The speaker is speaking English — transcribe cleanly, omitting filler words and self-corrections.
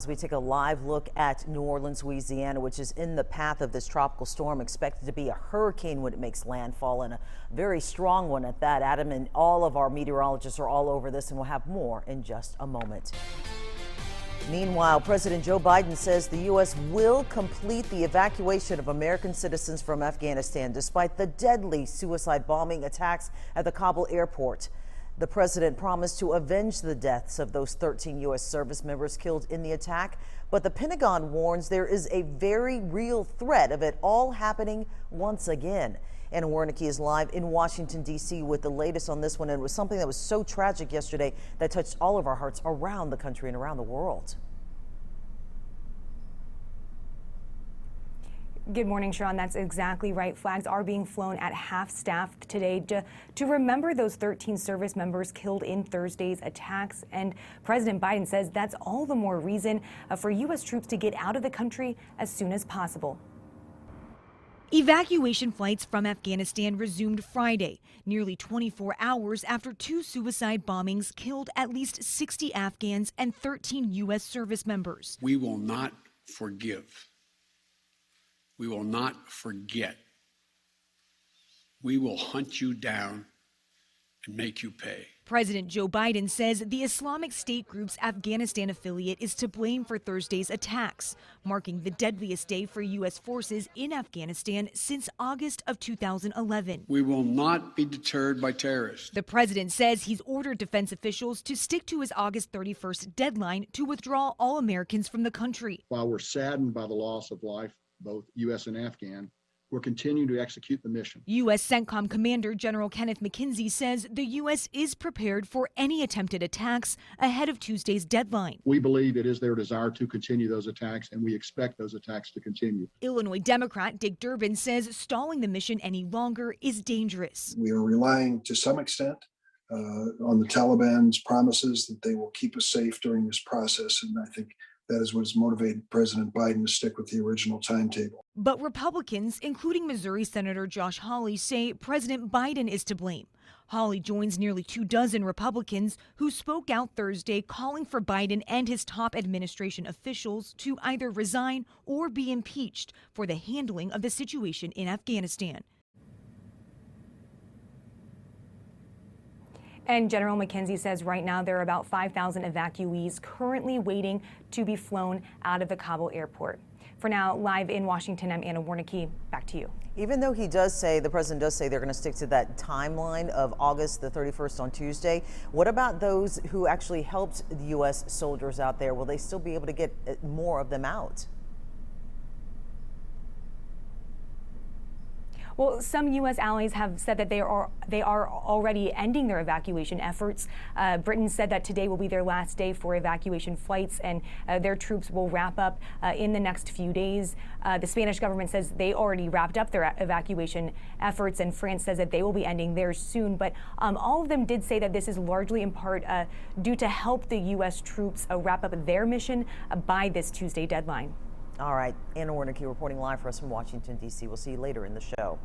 As we take a live look at New Orleans, Louisiana, which is in the path of this tropical storm, expected to be a hurricane when it makes landfall, and a very strong one at that. Adam and all of our meteorologists are all over this, and we'll have more in just a moment. Meanwhile, President Joe Biden says the U.S. will complete the evacuation of American citizens from Afghanistan despite the deadly suicide bombing attacks at the Kabul airport. The president promised to avenge the deaths of those 13 U.S. service members killed in the attack, but the Pentagon warns there is a very real threat of it all happening once again. Anna Wernicke is live in Washington, D.C. with the latest on this one. And it was something that was so tragic yesterday that touched all of our hearts around the country and around the world. Good morning, Sharon. That's exactly right. Flags are being flown at half staff today to remember those 13 service members killed in Thursday's attacks. And President Biden says that's all the more reason for U.S. troops to get out of the country as soon as possible. Evacuation flights from Afghanistan resumed Friday, nearly 24 hours after two suicide bombings killed at least 60 Afghans and 13 U.S. service members. We will not forgive. We will not forget. We will hunt you down and make you pay. President Joe Biden says the Islamic State group's Afghanistan affiliate is to blame for Thursday's attacks, marking the deadliest day for U.S. forces in Afghanistan since August of 2011. We will not be deterred by terrorists. The president says he's ordered defense officials to stick to his August 31st deadline to withdraw all Americans from the country. While we're saddened by the loss of life, both U.S. and Afghan, we're continuing to execute the mission. U.S. CENTCOM Commander General Kenneth McKenzie says the U.S. is prepared for any attempted attacks ahead of Tuesday's deadline. We believe it is their desire to continue those attacks, and we expect those attacks to continue. Illinois Democrat Dick Durbin says stalling the mission any longer is dangerous. We are relying to some extent on the Taliban's promises that they will keep us safe during this process, and I think that is what has motivated President Biden to stick with the original timetable. But Republicans, including Missouri Senator Josh Hawley, say President Biden is to blame. Hawley joins nearly 24 Republicans who spoke out Thursday calling for Biden and his top administration officials to either resign or be impeached for the handling of the situation in Afghanistan. And General McKenzie says right now there are about 5,000 evacuees currently waiting to be flown out of the Kabul airport. For now, live in Washington, I'm Anna Wernicke. Back to you. Even though the president does say they're going to stick to that timeline of August the 31st on Tuesday, what about those who actually helped the U.S. soldiers out there? Will they still be able to get more of them out? Well, some U.S. allies have said that they are already ending their evacuation efforts. Britain said that today will be their last day for evacuation flights, and their troops will wrap up in the next few days. The Spanish government says they already wrapped up their evacuation efforts, and France says that they will be ending theirs soon. But all of them did say that this is largely in part due to help the U.S. troops wrap up their mission by this Tuesday deadline. All right, Anna Wernicke reporting live for us from Washington, D.C. We'll see you later in the show.